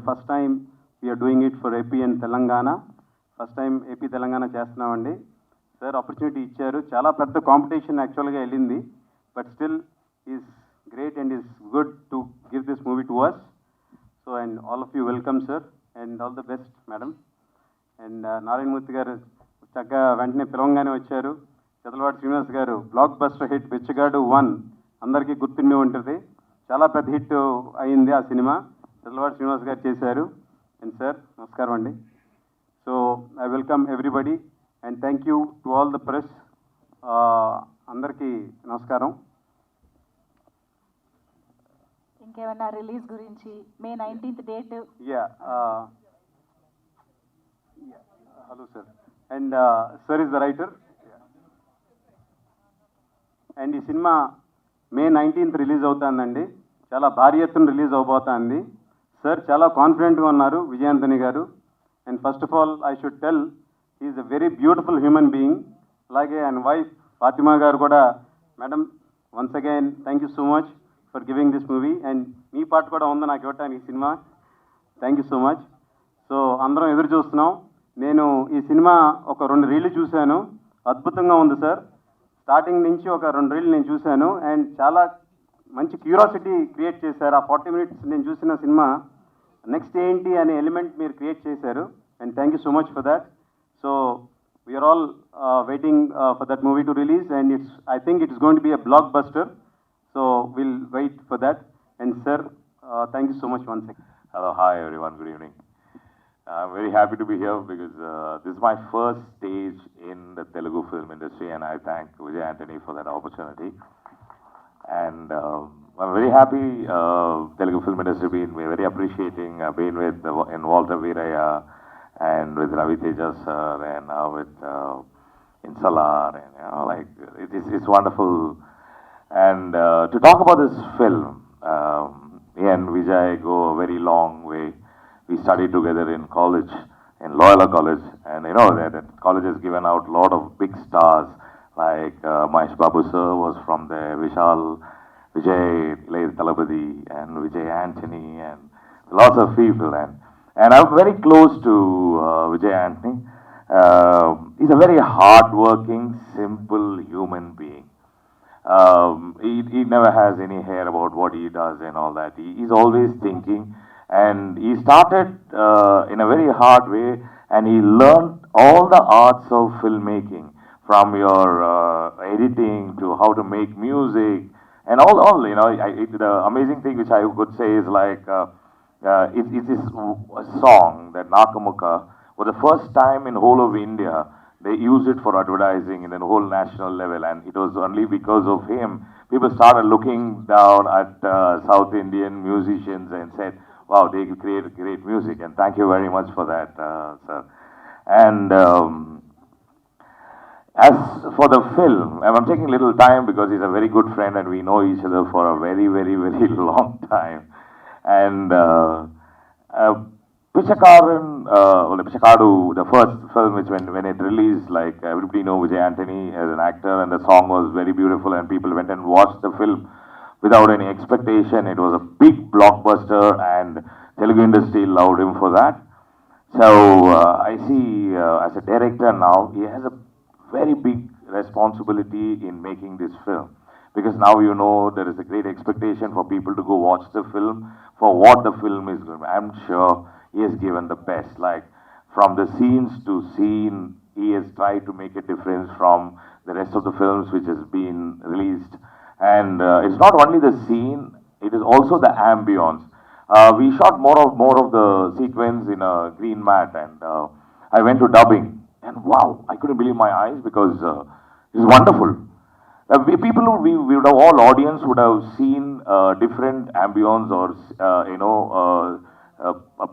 first time we are doing it for AP and Telangana. First time AP Telangana చేస్తున్నామండి. Sir opportunity ఇచ్చారు. చాలా పెద్ద competition యాక్చువల్గా వెళ్ళింది. But still is great and is good to give this movie to us. So and all of you welcome sir and all the best madam. And Narayanamurthy గారు చక్కగా వెంటనే పిలవంగానే వచ్చారు. చదలవాడి శ్రీనివాస్ గారు బ్లాక్ బస్టర్ హిట్ బిచ్చగాడు 1 అందరికీ గుర్తుండి ఉంటుంది. చాలా పెద్ద హిట్ అయింది ఆ సినిమా. చదలవాడి శ్రీనివాస్ గారు చేశారు. అండ్ సార్ నమస్కారం అండి. So I welcome everybody and thank you to all the press. అందరికీ నమస్కారం. ఇంకేమన్నా రిలీజ్ గురించి మే 19th date? Hello sir. And sir is the writer. And ఈ సినిమా మే 19th రిలీజ్ అవుతుందండి. చాలా భారీ ఎత్తున రిలీజ్ అవబోతుంది. సార్ చాలా కాన్ఫిడెంట్గా ఉన్నారు విజయాంతని గారు. And first of all I should tell is a very beautiful human being. అలాగే ఆయన వైఫ్ ఫాతిమా గారు కూడా madam once again thank you so much for giving this movie. And మీ పాట కూడా ఉంది నాకు ఇవ్వటానికి ఈ సినిమా. Thank you so much. So అందరం ఎదురు చూస్తున్నాం. నేను ఈ సినిమా ఒక 2 రీళ్ళు చూశాను. అద్భుతంగా ఉంది సార్. స్టార్టింగ్ నుంచి ఒక 2 రీళ్ళు నేను చూశాను. అండ్ చాలా మంచి క్యూరియాసిటీ క్రియేట్ చేశారు. ఆ 40 minutes నేను చూసిన సినిమా నెక్స్ట్ ఏంటి అనే ఎలిమెంట్ మీరు క్రియేట్ చేశారు. And thank you so much for that. So we are all waiting for that movie to release and I think it's going to be a blockbuster. So will wait for that. And sir thank you so much once again. Hello, hi everyone, good evening. I'm very happy to be here because this is my first stage in the Telugu film industry and I thank Vijay Antony for that opportunity. And I'm very happy Telugu film industry been very appreciating. I've been with in Walter Veeraya and with Ravi Teja sir and now with in Salar and like it's wonderful. And to talk about this film, me and Vijay go a very long way. We studied together in college, in Loyola College, and that college has given out a lot of big stars like Mahesh Babu sir was from there, Vijay Talabadi, and Vijay Antony, and lots of people. And I'm very close to Vijay Antony. He's a very hard-working, simple human being. He never has any hair about what he does and all that. He's always thinking, and he started in a very hard way, and he learned all the arts of filmmaking, from your editing to how to make music, and all the amazing thing which I could say is like it's this song that Nakamukka was the first time in whole of India they used it for advertising in the whole national level, and it was only because of him people started looking down at South Indian musicians and said, wow, they create great music. And thank you very much for that, sir. And as for the film, I'm taking a little time because he's a very good friend and we know each other for a very, very, very long time. And Bichagadu, the first film which when it released, like everybody know Vijay Antony as an actor, and the song was very beautiful and people went and watched the film without any expectation. It was a big blockbuster and Telugu industry loved him for that. So I see as a director now, he has a very big responsibility in making this film. Because now there is a great expectation for people to go watch the film for what the film is going to be. I'm sure he has given the best. Like from the scenes to scene, he has tried to make a difference from the rest of the films which has been released. And it's not only the scene, it is also the ambience. We shot more of the sequence in a green mat, and I went to dubbing. And wow, I couldn't believe my eyes because it's wonderful. We would have, all audience would have seen different ambience or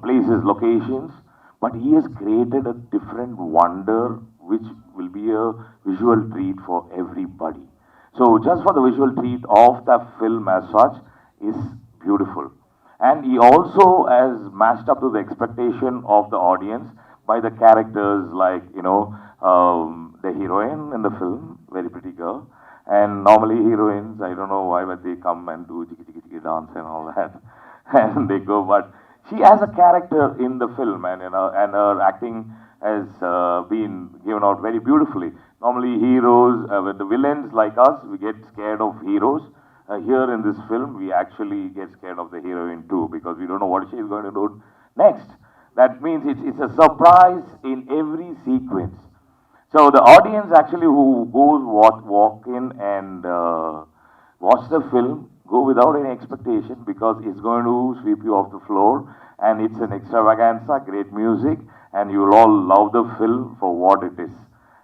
places, locations, but he has created a different wonder which will be a visual treat for everybody. So just for the visual treat of the film as such is beautiful. And he also has matched up to the expectation of the audience by the characters, like the heroine in the film, very pretty girl. And normally heroines, I don't know why, but they come and do jiggy jiggy jiggy dance and all that. And they go, but she has a character in the film, and and her acting has been given out very beautifully. Normally, heroes, with the villains like us, we get scared of heroes. Here in this film, we actually get scared of the heroine too, because we don't know what she is going to do next. That means it's a surprise in every sequence. So the audience actually who goes walk in and watch the film go without any expectation, because it's going to sweep you off the floor, and it's an extravaganza, great music, and you will all love the film for what it is.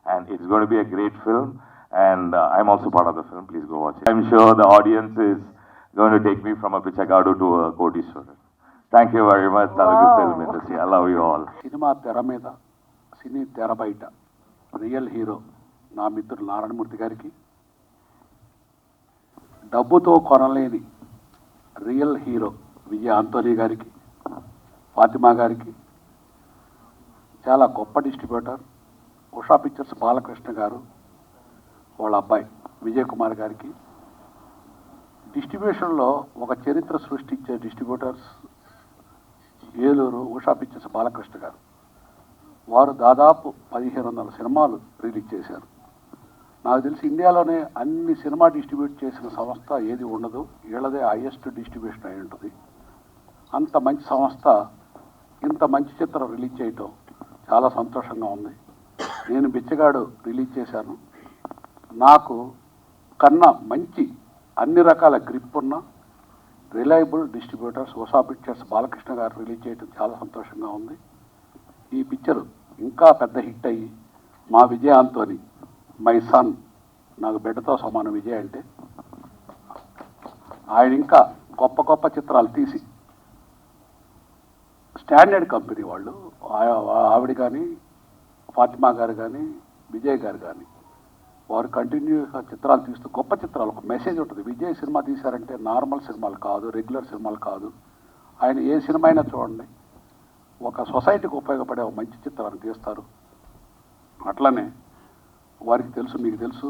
And it's going to be a great film, and I'm also part of the film. Please go watch it. I'm sure the audience is going to take me from a Bichagadu to a Kodishwarar. Thank you very much, Telugu film industry. I love you all. Cinema తెర మీద, సినీ తెర బయట real hero నా మిత్రుడు నారాయణమూర్తి గారికి, డబ్బుతో కొనలేని real hero విజయ Antony గారికి, ఫాతిమా గారికి, చాలా గొప్ప డిస్ట్రిబ్యూటర్ ఉషా పిక్చర్స్ బాలకృష్ణ గారు, వాళ్ళ అబ్బాయి విజయ్ కుమార్ గారికి, డిస్ట్రిబ్యూషన్లో ఒక చరిత్ర సృష్టించే డిస్ట్రిబ్యూటర్స్ ఏలూరు ఉషా పిక్చర్స్ బాలకృష్ణ గారు. వారు దాదాపు 1500 సినిమాలు రిలీజ్ చేశారు. నాకు తెలిసి ఇండియాలోనే అన్ని సినిమా డిస్ట్రిబ్యూట్ చేసిన సంస్థ ఏది ఉండదు, వీళ్ళదే హైయెస్ట్ డిస్ట్రిబ్యూషన్ అయి ఉంటుంది. అంత మంచి సంస్థ ఇంత మంచి చిత్రం రిలీజ్ చేయటం చాలా సంతోషంగా ఉంది. నేను బిచ్చగాడు రిలీజ్ చేశాను. నాకు కన్నా మంచి అన్ని రకాల గ్రిప్ ఉన్న reliable distributors Usha pictures Balakrishna గారు రిలీజ్ చేయడం చాలా సంతోషంగా ఉంది. ఈ పిక్చర్ ఇంకా పెద్ద హిట్ అయ్యి మా విజయ్ ఆంటోనీ, మై సన్, నాకు బిడ్డతో సమానం విజయ్ అంటే, ఆయన ఇంకా గొప్ప గొప్ప చిత్రాలు తీసి స్టాండర్డ్ కంపెనీ వాళ్ళు, ఆవిడ కానీ ఫాతిమా గారు కానీ విజయ్ గారు కానీ వారు కంటిన్యూగా చిత్రాలు తీస్తూ గొప్ప చిత్రాలు, ఒక మెసేజ్ ఉంటుంది. విజయ్ సినిమా తీశారంటే నార్మల్ సినిమాలు కాదు, రెగ్యులర్ సినిమాలు కాదు. ఆయన ఏ సినిమా అయినా చూడండి, ఒక సొసైటీకి ఉపయోగపడే ఒక మంచి చిత్రాన్ని తీస్తారు. అట్లనే వారికి తెలుసు, మీకు తెలుసు,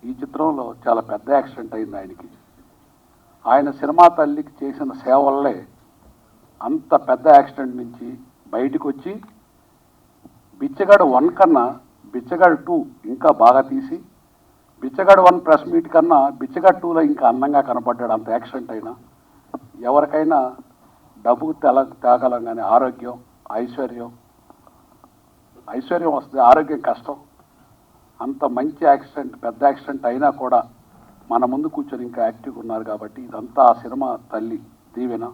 ఈ చిత్రంలో చాలా పెద్ద యాక్సిడెంట్ అయింది ఆయనకి. ఆయన సినిమా తల్లికి చేసిన సేవ వల్లే అంత పెద్ద యాక్సిడెంట్ నుంచి బయటకు వచ్చి బిచ్చగాడు 1 కన్నా బిచ్చగాడు 2 ఇంకా బాగా తీసి, బిచ్చగాడు 1 ప్రెస్ మీట్ కన్నా బిచ్చగాడు 2లో ఇంకా అందంగా కనపడ్డాడు. అంత యాక్సిడెంట్ అయినా ఎవరికైనా డబ్బుకు తేగలం కానీ ఆరోగ్యం, ఐశ్వర్యం వస్తుంది, ఆరోగ్యం కష్టం. అంత మంచి యాక్సిడెంట్, పెద్ద యాక్సిడెంట్ అయినా కూడా మన ముందు కూర్చొని ఇంకా యాక్టివ్గా ఉన్నారు. కాబట్టి ఇదంతా ఆ సినిమా తల్లి దీవెన,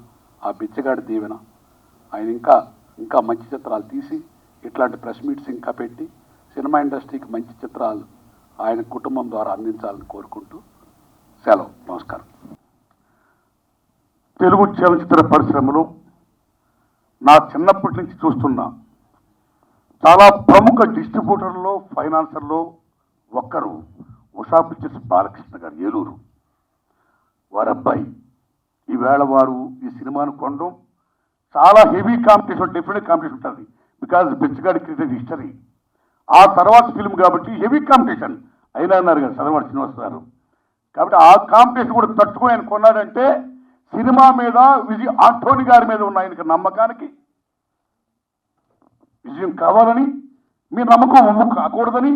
ఆ బిచ్చగాడి దీవెన. ఆయన ఇంకా మంచి చిత్రాలు తీసి ఇట్లాంటి ప్రెస్ మీట్స్ ఇంకా పెట్టి సినిమా ఇండస్ట్రీకి మంచి చిత్రాలు ఆయన కుటుంబం ద్వారా అందించాలని కోరుకుంటూ సెలవు. నమస్కారం. తెలుగు చలనచిత్ర పరిశ్రమలో నా చిన్నప్పటి నుంచి చూస్తున్న చాలా ప్రముఖ డిస్ట్రిబ్యూటర్లో, ఫైనాన్సర్లో ఒక్కరు ఉషా పిక్చర్స్ బాలకృష్ణ గారు, ఏలూరు. వారి అబ్బాయి ఈవేళ వారు ఈ సినిమాను కొనడం చాలా హెవీ కాంపిటీషన్, డెఫినెట్ కాంపిటీషన్ ఉంటుంది. బికాజ్ బిచ్చగాడి క్రియేటెడ్ హిస్టరీ, ఆ తర్వాత ఫిల్మ్ కాబట్టి హెవీ కాంపిటీషన్ అయినా అన్నారు కదా చంద్రవాడి శ్రీనివాస్ గారు. కాబట్టి ఆ కాంపిటీషన్ కూడా తట్టుకొని ఆయన కొన్నాడంటే సినిమా మీద, విజయ్ ఆంటోనీ గారి మీద ఉన్న ఆయనకి నమ్మకానికి విజయం కావాలని, మీ నమ్మకం ఒమ్ము కాకూడదని,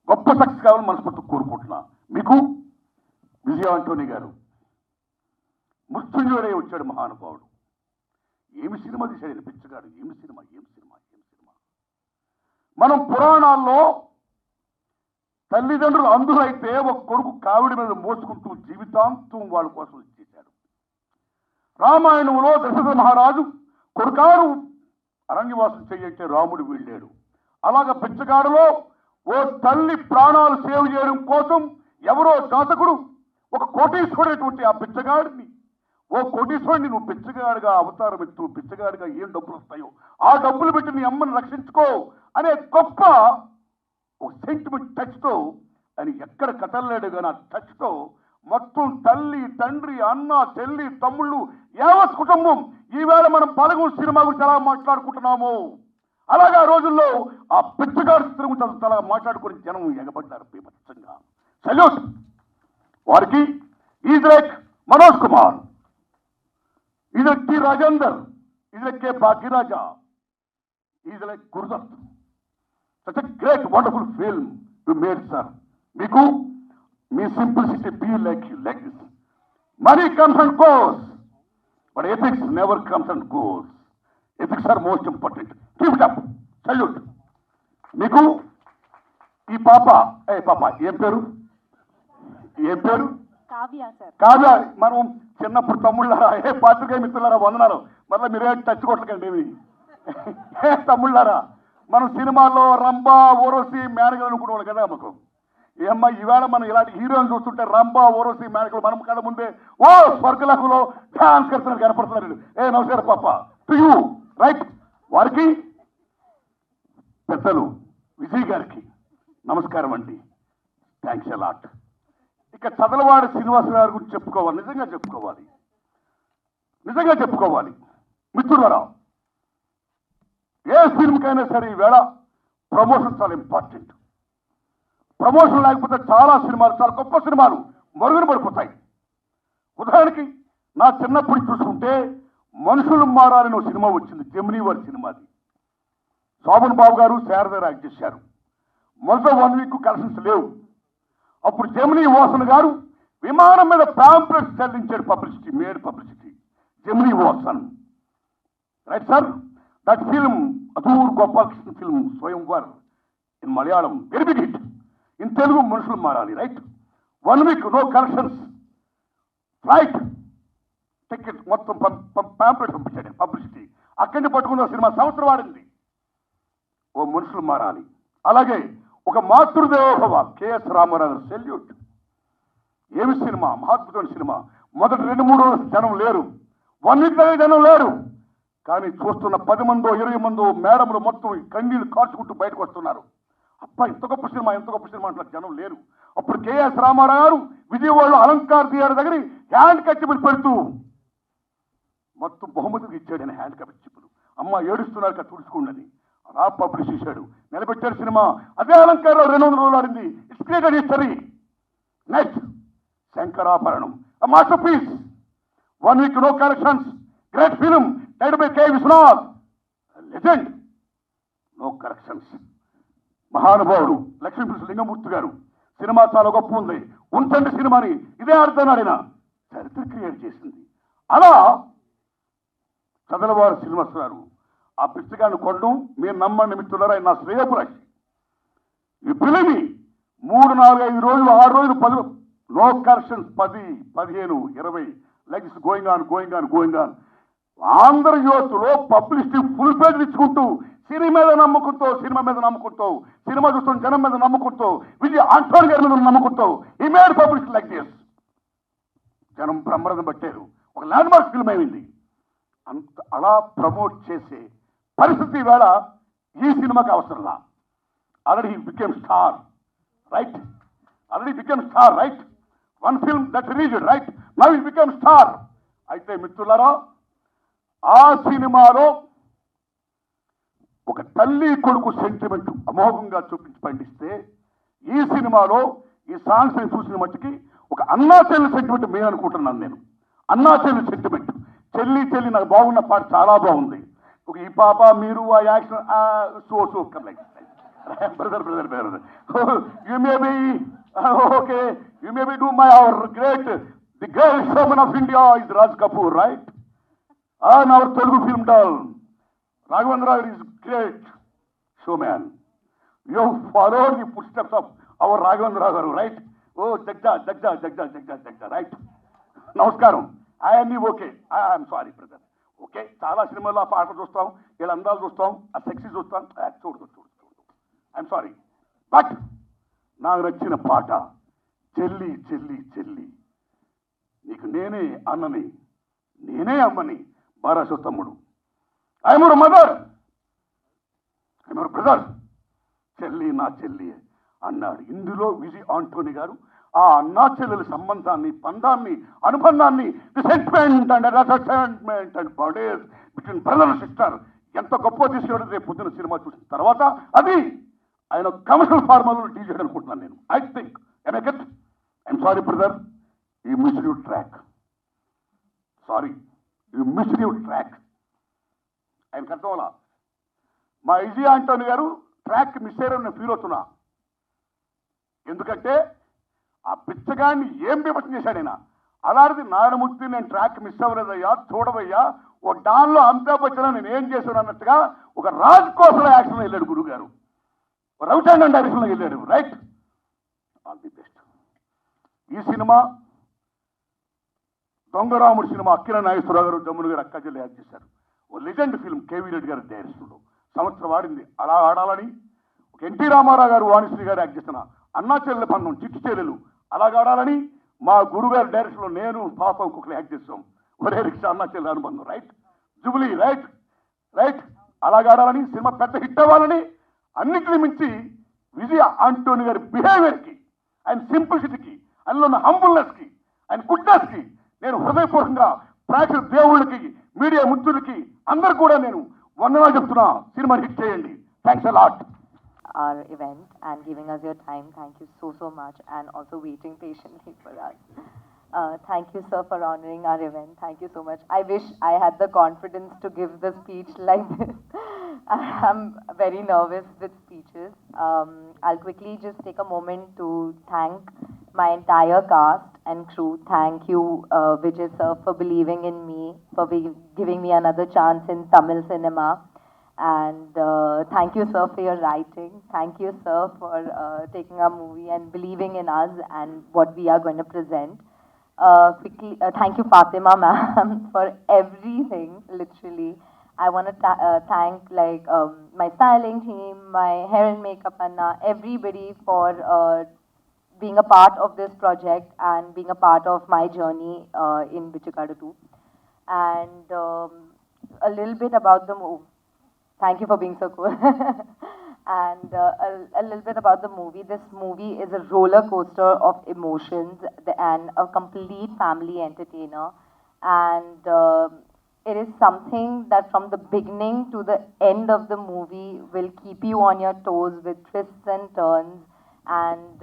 గొప్ప సక్సెస్ కావాలని మనస్ఫూర్తి కోరుకుంటున్నా. మీకు విజయ్ ఆంటోనీ గారు మృత్యుంజయుడై వచ్చాడు మహానుభావుడు. ఏమి సినిమా తీశాడు పిచ్చగాడు, ఏమి సినిమా. మనం పురాణాల్లో తల్లిదండ్రులు అందులైతే ఒక కొడుకు కావిడి మీద మోసుకుంటూ జీవితాంతం వాళ్ళ కోసం చేశాడు. రామాయణంలో దశరథ మహారాజు కొడుకారు అరణ్యవాసం చేయంటే రాముడు వెళ్ళాడు. అలాగ బిచ్చగాడులో ఓ తల్లి ప్రాణాలు సేవ్ చేయడం కోసం ఎవరో జాతకుడు ఒక కోటీశ్వరుడైనటువంటి ఆ బిచ్చగాడిని, ఓ కోటీశ్వరుడిని నువ్వు బిచ్చగాడిగా అవతారం ఎత్తు, బిచ్చగాడిగా ఏం డబ్బులు వస్తాయో ఆ డబ్బులు పెట్టి నీ అమ్మని రక్షించుకో అనే గొప్ప ఒక సెంటిమెంట్ టచ్తో అని ఎక్కడ కథల్లేడు కానీ ఆ టచ్తో మొత్తం తల్లి, తండ్రి, అన్న, చెల్లి, తమ్ముళ్ళు, యావత్ కుటుంబం ఈవేళ మనం 11 సినిమా గురించి ఎలా మాట్లాడుకుంటున్నాము, అలాగే ఆ రోజుల్లో ఆ బిచ్చగాడి చిత్రం గురించి అలా మాట్లాడుకుని జనం ఎగబడ్డారు బీభత్సంగా. సల్యూట్ వారికి. Is like Manoj Kumar, is T Rajendar, is like K Bhagyaraja, is like Guru Dutt. Such a great wonderful film you made sir. మీకు మీ simplicity be like you like this. Money comes and goes, but ethics never comes and goes. Ethics are most important. Keep it up. Salute. మీకు ఈ పాప ఏం పేరు? Kavya sir. Kavya, మనం చిన్నప్పుడు తమ్ముళ్ళారా, పాత్రికేయ మిత్రులారా వందనాలు. మళ్ళీ మీరే టచ్ కొట్టకండి ఇవి. తమ్ముళ్ళారా, మనం సినిమాల్లో రంభా ఓరోసి మేనగలు అనుకునేవాళ్ళు కదా. మాకు ఏమ్మా ఈవేళ మనం ఇలాంటి హీరోయిన్ చూస్తుంటే రంభా ఓరోసి మేనగలు మనం కళ్ళ ముందే ఓ స్వర్గలకులో డాన్స్ కడుతున్నారు, కనపడుతున్నారు. నమస్కారం పాప టు యూ, రైట్. వారికి పెద్దలు విజయ్ గారికి నమస్కారం అండి. Thanks a lot. ఇక చదలవాడి శ్రీనివాసరావు గారి గురించి చెప్పుకోవాలి. నిజంగా చెప్పుకోవాలి మిత్రులారా. ఏ ఫిల్మ్కైనా సరే ఈవేళ ప్రమోషన్ చాలా ఇంపార్టెంట్. ప్రమోషన్ లేకపోతే చాలా సినిమాలు, చాలా గొప్ప సినిమాలు మరుగున పడిపోతాయి. ఉదాహరణకి నా చిన్నప్పుడు చూసుకుంటే మనుషులు మారాలని ఒక సినిమా వచ్చింది, జమినీ వారి సినిమాది. శోభన్ బాబు గారు, శారద యాక్ట్ చేశారు. మొదట 1 వీక్ కలెక్షన్స్ లేవు. అప్పుడు జమినీ వాసన్ గారు విమానం మీద ప్యాంప్లెట్స్ చెల్లించాడు. Publicity, made publicity. Gemini Vasan, right sir. That film Adoor Gopalakrishna film Swayamvar in Malayalam, very big hit. In Telugu మనుషులు మారాలి, right. 1 week no collections, flight ticket మొత్తం ప్యాంప్లెట్ పంపించాడు, పబ్లిసిటీ. అక్కడి నుంచి పట్టుకున్న సినిమా సంవత్సరం ఆడింది. ఓ మనుషులు మారాలి. అలాగే ఒక మాతృదేవోభవ, కెఎస్ రామారావు గారు, సెల్యూట్. ఏమి సినిమా, మహాద్భుతమైన సినిమా. మొదటి 2-3 రోజులు జనం లేరు, 1 వీక్ జనం లేరు. కానీ చూస్తున్న 10 మందో 20 మందో మేడములు మొత్తం కన్నీళ్లు కాచుకుంటూ బయటకు వస్తున్నారు. అబ్బా ఇంత గొప్ప సినిమా అంటే జనం లేరు. అప్పుడు కెఎస్ రామారావు గారు విజయవాడలో అలంకార్ థియేటర్ దగ్గర హ్యాండ్ కచ్చిపులు పెడుతూ మొత్తం బహుమతికి ఇచ్చాడు. ఆయన హ్యాండ్ కచ్చిపులు. అమ్మ ఏడుస్తున్నారు కదా, తుడుచుకున్నది. అలా పబ్లిష్ చేశాడు, నిలబెట్టాడు సినిమా. అదే అలంకారంలో 200 రోజులు ఆడింది. It's created history. Next Sankarabharanam, masterpiece. 1 week no collections, great film directed by K Viswanath, legend. No collections. మహానుభావుడు లక్ష్మీకృష్ణ లింగమూర్తి గారు, సినిమా చాలా గొప్ప ఉంది, ఉంచండి సినిమాని. ఇదే అర్థం ఆడిన చరిత్ర క్రియేట్ చేసింది. అలా చదలవారు శ్రీనివాసరావు ఆ పుస్తకాన్ని కొనడం మీరు నమ్మండి మిత్రులారా, నా శ్రేయపురాశి. ఈ పిల్లని 3, 4, 5 రోజులు, 6 రోజులు, 10 no corrections, 10, 15, 20 likes going on. ఆంధ్రజ్యోతిలో పబ్లిసిటీ ఫుల్ పేజ్ ఇచ్చుకుంటూ సినిమా మీద నమ్ముకుంటూ సినిమా చూస్తున్న జనం మీద నమ్ముకుంటూ విజయ్ ఆంటోని గారి మీద నమ్ముకుంటూ ఈ మేడ్ పబ్లిసిటీ లైక్ దిస్. జనం బ్రహ్మరథం పట్టారు. ఒక ల్యాండ్ మార్క్ ఫిల్మ్ అయింది. అంత అలా ప్రమోట్ చేసే పరిస్థితి వేళ ఈ సినిమాకి అవసరంలా. Already became star, right. 1 film that released, right. Now he became star. అయితే మిత్రులారా, ఆ సినిమాలో ఒక తల్లి కొడుకు సెంటిమెంట్ అమోఘంగా చూపించి పండిస్తే, ఈ సినిమాలో ఈ సాంగ్స్ నేను చూసిన మట్టుకి ఒక అన్నా చెల్లి సెంటిమెంట్ మేము అనుకుంటున్నాను. నేను అన్నా చెల్లి సెంటిమెంట్, చెల్లి నాకు బాగున్న పాట చాలా బాగుంది. ఒక ఈ పాప మీరు ఆ action super like brother you may be okay, you may be do my our great the great showman of India is Raj Kapoor, right. And our Telugu film doll, Raghavendra is great showman. You have followed the footsteps of our Raghavendra garu, right? Oh, Jagda, right? Namaskaram. I am okay. I am sorry, brother. Okay, చాలా సినిమాల్లో ఆ పాటలు చూస్తాం, వీళ్ళ అందాలు చూస్తాం, ఆ sexy చూస్తాం. చూడదు. I'm sorry. బట్ నాకు నచ్చిన పాట చెల్లి నీకు నేనే అన్నని, నేనే అమ్మని, బారాసో తమ్ముడు. I'm your mother, I'm your brother. నా చెల్లి అన్నాడు. ఇందులో విజయ్ ఆంటోని గారు ఆ అన్నా చెల్లెల సంబంధాన్ని, బంధాన్ని, అనుబంధాన్ని, the sentiment and bodies between brother and sister ఎంత గొప్ప తీసుకెళ్ళి రేపు పొద్దున సినిమా చూసిన తర్వాత అది ఆయన కమర్షియల్ ఫార్మాలో డీల్ చేయడం అనుకుంటున్నాను నేను. I think I'm sorry brother, you missed your track. ఆయనకు అర్థం అలా. మా విజయ ఆంటోని గారు ట్రాక్ మిస్ అయ్యారని నేను ఫీల్ అవుతున్నా. ఎందుకంటే ఆ బిచ్చగాన్ని ఏం విమర్శన చేశాడు ఆయన. అలాంటిది నారాయణమూర్తి నేను ట్రాక్ మిస్ అవ్వలేదయ్యా, చూడవయ్యా, ఓ డాన్లో అమితాబ్ బచ్చన్ నేను ఏం చేశాను అన్నట్టుగా ఒక రాజ్ కోసల యాక్షన్లో వెళ్ళాడు గురువు గారు, రవిచంద్రన్ డైరెక్షన్లో వెళ్ళాడు. Right, all the best. ఈ సినిమా దొంగరాముడు సినిమా అక్కిన నాగేశ్వరరావు గారు, జమ్ములు గారు, అక్కాచెల్లి యాక్ట్ చేశారు. ఓ లెజెండ్ ఫిల్మ్ కేవీ రెడ్డి గారి డైరెక్షన్లో సంవత్సరం ఆడింది. అలా ఆడాలని ఒక ఎన్టీ రామారావు గారు, వాణిశ్రీ గారు యాక్ట్ చేసిన అన్నా చెల్లెల పన్నం, చిట్టు చెల్లెలు అలాగ ఆడాలని మా గురుగారి డైరెక్షన్లో నేను పాప ఇంకొకరు యాక్ట్ చేస్తాం. ఒరే రిక్షా అన్నా చెల్లెల అనుబంధం. Right, Jubilee. రైట్ రైట్ అలాగ ఆడాలని, సినిమా పెద్ద హిట్ అవ్వాలని, అన్నింటినీ మించి విజయ ఆంటోని గారి బిహేవియర్కి, ఆయన సింప్లిసిటీకి, ఆయనలో ఉన్న హంబుల్నెస్కి, ఆయన గుడ్నెస్కి నేను హృదయపూర్వకంగా ప్రేక్షక దేవుళ్ళకి, మీడియా మిత్రులకి అందరు కూడా నేను వందనాలు చెప్తున్నా. సినిమాని హిట్ చేయండి. Thanks a lot. Our event and giving us your time. Thank you so much, and also waiting patiently for us. Thank you, sir, for honoring our event. Thank you so much. I wish I had the confidence to give the speech like this. I'm very nervous with speeches. I'll quickly just take a moment to thank my entire cast and crew. Thank you, Vijay sir, for believing in me, for giving me another chance in Tamil cinema. And thank you, sir, for your writing. Thank you, sir, for taking our movie and believing in us and what we are going to present. Quickly, thank you, Fatima ma'am, for everything, literally. I want to thank my styling team, my hair and makeup Anna, everybody for being a part of this project and being a part of my journey in Bichagadu. And a little bit about the movie. Thank you for being so cool. And a little bit about the movie. This movie is a roller coaster of emotions and a complete family entertainer. And it is something that from the beginning to the end of the movie will keep you on your toes with twists and turns. And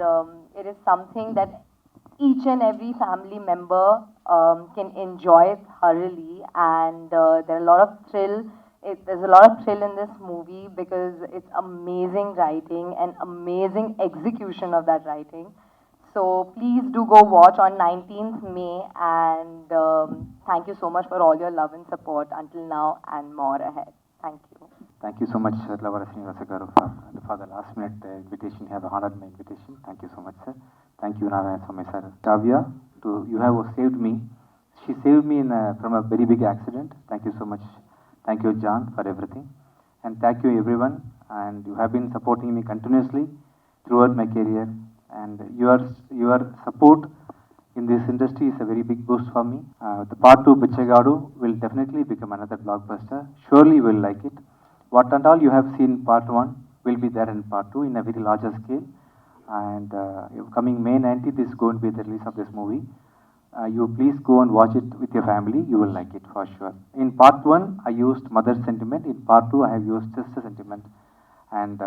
it is something that each and every family member can enjoy thoroughly. And there are a lot of there's a lot of thrill in this movie because it's amazing writing and amazing execution of that writing. So please do go watch on 19th May, and thank you so much for all your love and support until now and more ahead. Thank you. Thank you so much, Lavara Srinivasa garu, for the last minute invitation. You have honored my invitation. Thank you so much, sir. Thank you, Narayan Swamy sir. Kavya, you have saved me. She saved me from a very big accident. Thank you so much. Thank you, John, for everything. And thank you, everyone. And you have been supporting me continuously throughout my career. And your support in this industry is a very big boost for me. The part 2 Bichagadu will definitely become another blockbuster. Surely you will like it. What and all you have seen part 1 will be there in part 2 in a very larger scale. And coming May 19th is going to be the release of this movie. You please go and watch it with your family. You will like it for sure. In part 1, I used mother sentiment. In part 2, I have used sister sentiment. And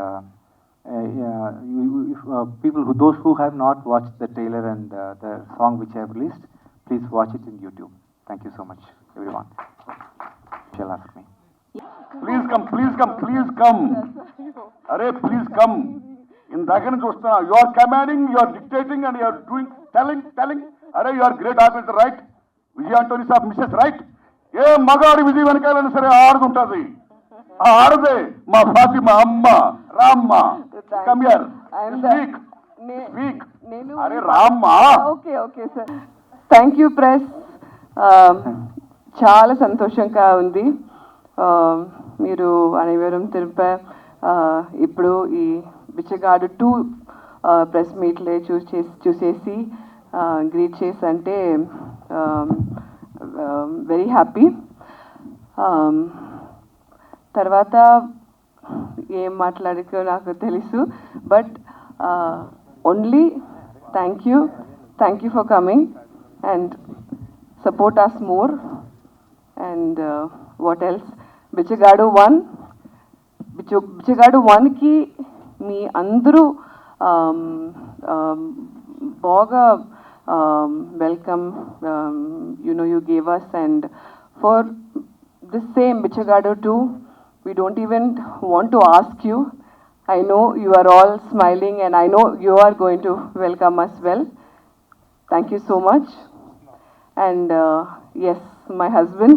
those who have not watched the trailer and the song which I have released, please watch it in YouTube. Thank you so much, everyone. Shall ask me. Please come, please come, please come. Arey, please come. In దగ్గర నుంచి వస్తున్నా. You are commanding, you are dictating, and you are doing, telling. Arey, you are great officer, right? Vijay Antony సాబ్ misses, right? ఏ మగాడి విజయ వెనకాలైనా సరే ఆడదుంటుంది. ఆ ఆడదే మా ఫాతిమా అమ్మ, రామ్మ. Come here. స్పీక్. అరే రామ్మ. Okay sir. Thank you press. చాలా సంతోషంగా ఉంది. మీరు అనేవరం తెలిపా. ఇప్పుడు ఈ బిచ్చగాడు 2 ప్రెస్ మీట్లే చూసేసి గ్రీట్ చేసి అంటే వెరీ హ్యాపీ. తర్వాత ఏం మాట్లాడుకో నాకు తెలుసు, but only thank you for coming and support us more. And what else, Bichagadu 1కి మీ అందరూ బాగా welcome, you gave us, and for the same Bichagadu 2 We don't even want to ask you. I know you are all smiling and I know you are going to welcome us well. Thank you so much. And yes, my husband.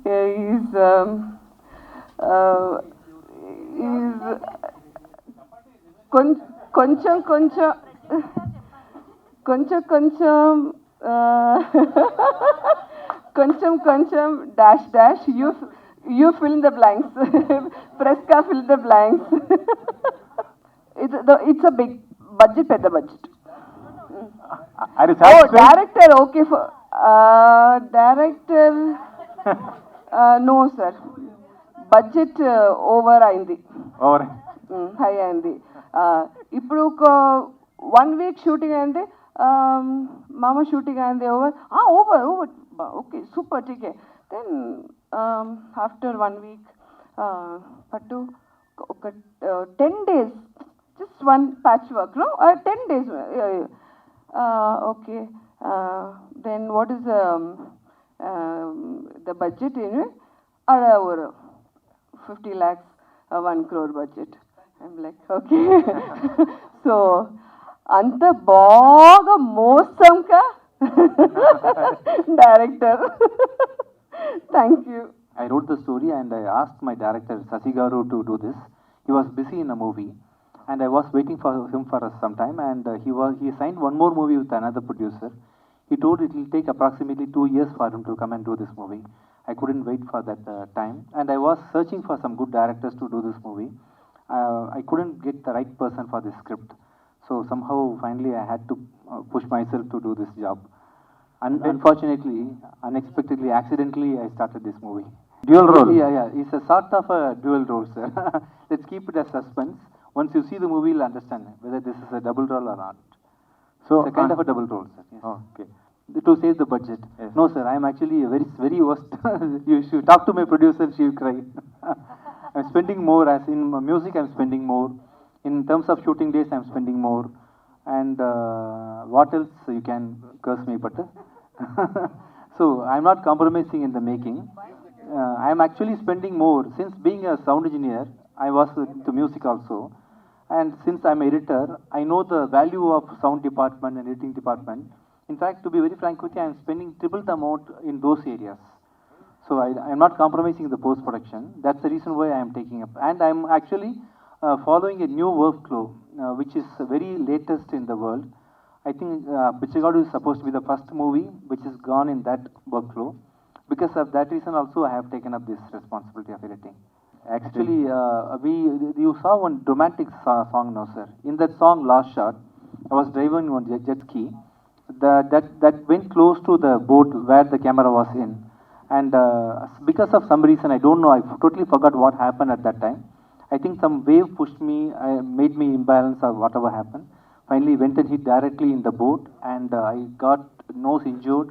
he's కొంచెం కొంచెం కొంచెం కొంచెం కొంచెం కొంచెం dash dash you fill in the blanks. Fresca fill the blanks. It's a big budget, pedda budget. Are you Oh, satisfied? director okay for director no sir. Budget over అయింది. Or high అయింది. ఇప్పుడు ఒక 1 week shooting అయింది. మామ shooting అయింది over over okay super ఠీకే then after 1 week పట్టు ఒక 10 days just one patch work no 10 days okay then what is the budget in over 50 lakhs 1 crore budget. I'm like okay so అంత బాగా మోసంకా director thank you. I wrote the story and I asked my director Sasigaru to do this. He was busy in a movie and I was waiting for him for some time, and he signed one more movie with another producer. He told it will take approximately 2 years for him to come and do this movie. I couldn't wait for that time, and I was searching for some good directors to do this movie. I couldn't get the right person for this script. So somehow finally I had to push myself to do this job. Unfortunately, unexpectedly, accidentally, I started this movie. dual role. Yeah. It's a sort of a dual role, sir. Let's keep it as suspense. Once you see the movie, you'll understand whether this is a double role or not. So It's a kind of a double role, sir. Yes. okay. To save the budget. Yes. No, sir, I'm actually a very worst. You should talk to my producer, she will cry. I'm spending more, as in music, I'm spending more. In terms of shooting days, I'm spending more. And what else you can curse me, but so I'm not compromising in the making. I'm actually spending more. Since being a sound engineer, I was into music also. And since I'm editor, I know the value of sound department and editing department. In fact, to be very frank with you, I'm spending triple the amount in those areas. So I'm not compromising the post-production. That's the reason why I'm taking up. And I'm actually following a new workflow, which is very latest in the world. I think Bichagadu is supposed to be the first movie which is gone in that workflow. Because of that reason also, I have taken up this responsibility of editing. Actually, you saw one romantic song now, sir. In that song, Last Shot, I was driving on jet ski. That went close to the boat where the camera was in. And because of some reason, I don't know, I totally forgot what happened at that time. I think some wave pushed me, made me imbalance or whatever happened. Finally went and hit directly in the boat, and I got nose injured,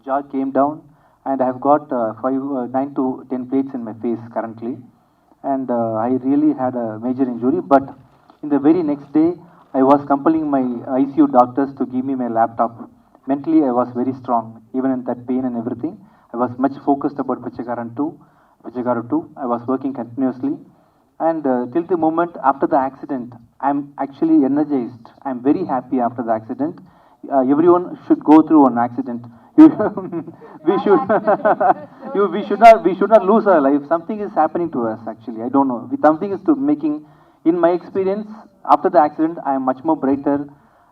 jaw came down, and I have got 9 to 10 plates in my face currently. And I really had a major injury, but in the very next day, I was compelling my ICU doctors to give me my laptop. Mentally, I was very strong, even in that pain and everything. I was much focused about Bichagadu 2. I was working continuously. And till the moment after the accident, I'm actually energized. I'm very happy after the accident. Everyone should go through an accident. We should not lose our life. Something is happening to us actually. I don't know. Something is to making. In my experience, after the accident, I am much more brighter.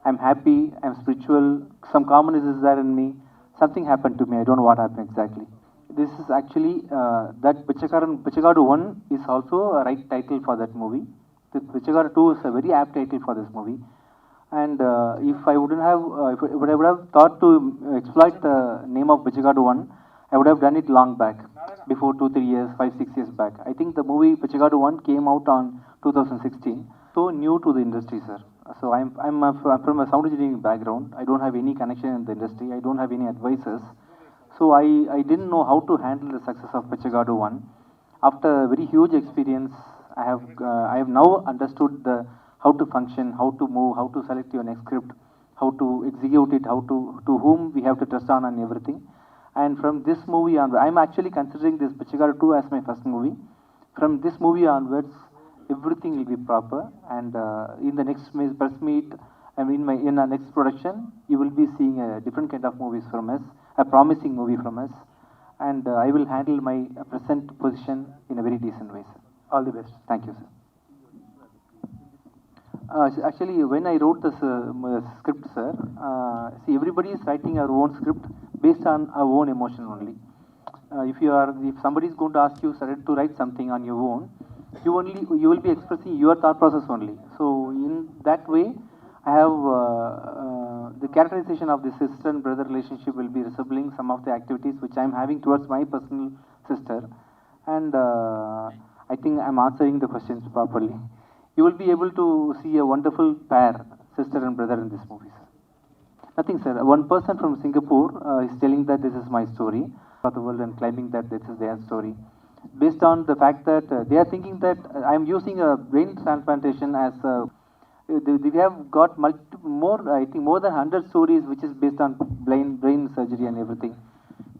I'm happy. I'm spiritual. Some calmness is there in me. Something happened to me. I don't know what happened exactly. This is actually that Bichagadu 1 is also a right title for that movie. The Bichagadu 2 is a very apt title for this movie. And if I would have thought to exploit the name of Bichagadu 1, I would have done it long back, before 2-3 years, 5-6 years back. I think the movie Bichagadu 1 came out on 2016. So new to the industry, sir. So I'm from a sound engineering background. I don't have any connection in the industry. I don't have any advisors. So I didn't know how to handle the success of Bichagadu 1. After a very huge experience, I have now understood how to function, how to move, how to select your next script, how to execute it, to whom we have to trust on and everything. And from this movie onward, I'm actually considering this Bichagadu 2 as my first movie. From this movie onwards, everything will be proper. And in the next press meet, I mean, in our next production, you will be seeing a different kind of movies from us, a promising movie from us. And I will handle my present position in a very decent way, sir. All the best. Thank you, sir. Actually, when I wrote this script, sir, see, everybody is writing our own script based on our own emotion only. If somebody is going to ask you, sir, to write something on your own, you will be expressing your thought process only. So in that way, I have the characterization of the sister and brother relationship will be resembling some of the activities which I am having towards my personal sister, and I think I am answering the questions properly. You will be able to see a wonderful pair, sister and brother, in this movie, sir. Nothing, sir. One person from Singapore is telling that this is my story for the world and claiming that this is their story. Based on the fact that they are thinking that I am using a brain transplantation as we have got more than 100 stories which is based on brain surgery and everything.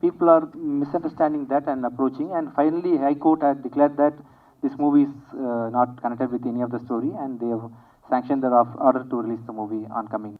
People are misunderstanding that and approaching, and finally High Court had declared that this movie is not connected with any of the story, and they have sanctioned the order to release the movie on coming.